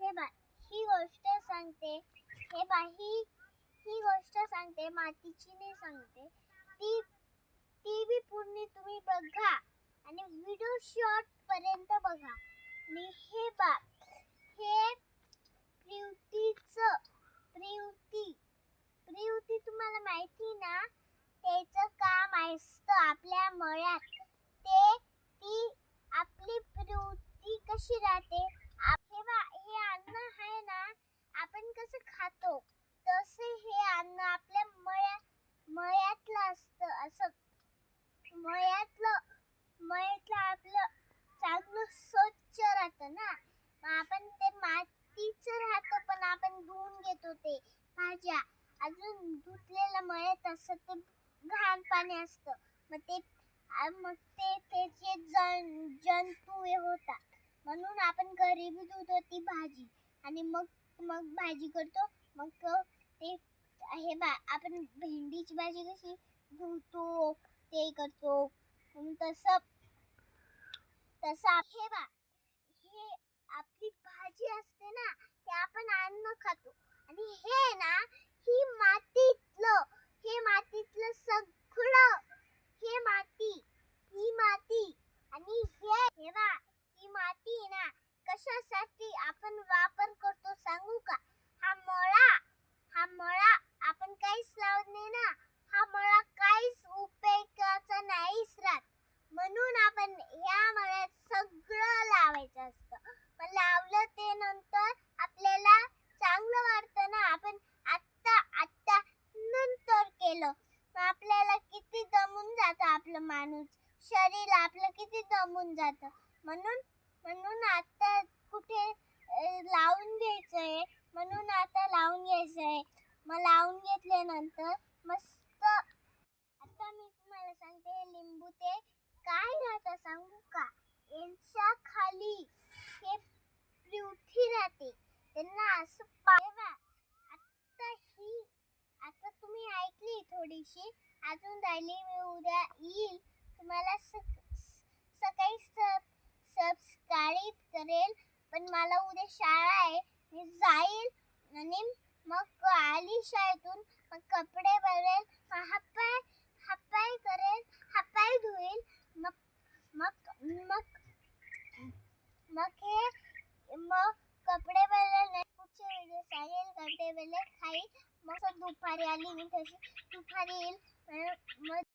हे बा ही गोष्ट सांगते हे बा ही गोष्ट सांगते मातीची नाही सांगते ती ती बी पूर्ण तुम्ही बघा आणि व्हिडिओ शॉर्ट पर्यंत बघा. आणि हे बा हे प्रिवती तुम्हाला माहिती ना त्याचं काम असतं आपल्या मळ्यात ती आपली प्रिवती कशी राहते. हे अन्न आहे ना आपण कसं खातो तसे हे अन्न आपल्या मळ्यातलं असतं. असं मळ्यातलं आपलं चांगलं स्वच्छ राहतं ना. मग आपण ते मातीचं राहतं पण आपण धुवून घेतो ते भाज्या अजून धुतलेल्या मळ्यात असतं ते घाण पाणी असतं. मग त्याचे जंतू हे होतात म्हणून आपण घरी बी धुतो ती भाजी आणि मग भाजी करतो. मग ते हे बा आपण भेंडीची भाजी कशी धुतो ते करतो तसं हे बा हे आपली भाजी असते ना ते आपण अन्न खातो आणि हे ना ही मातीतलं सगळं ही माती आणि हे बा ही माती ना कशासाठी आपण वापर करतो सांगू का. हा मळा आपण काहीच लावत नाही ना. हा मळा काहीच उपयोगाचा नाहीच राहत म्हणून आपण ह्या मळ्यात सगळं लावायचं असतं. पण लावलं ते नंतर आपल्याला चांगलं वाटतं ना. आपण आत्ता नंतर केलं आपल्याला किती दमून जातं आपलं माणूस शरीर आपलं किती दमून जातं. म्हणून आता कुठे लावून घ्यायचंय म्हणून आता लावून घ्यायचंय. मग लावून घेतल्यानंतर मस्त आता मी तुम्हाला सांगते लिंबू ते काय राहतं सांगू का. यांच्या खाली हे प्रिवती राहते त्यांना असं पाहिवा. आता तुम्ही ऐकली थोडीशी अजून राहिली मी उद्या येईल तुम्हाला सकाळी सबस्क्राईब करेल. पण मला उद्या शाळा आहे मी जाईल आणि मग आली शाळेतून मग कपडे भरेल हातपाय करेल हातपाय धुईल मग कपडे भरले पुढचे व्हिडिओ सांगेल कपडे भरले खाईल. मग दुपारी आली मी तशी दुपारी येईल. मग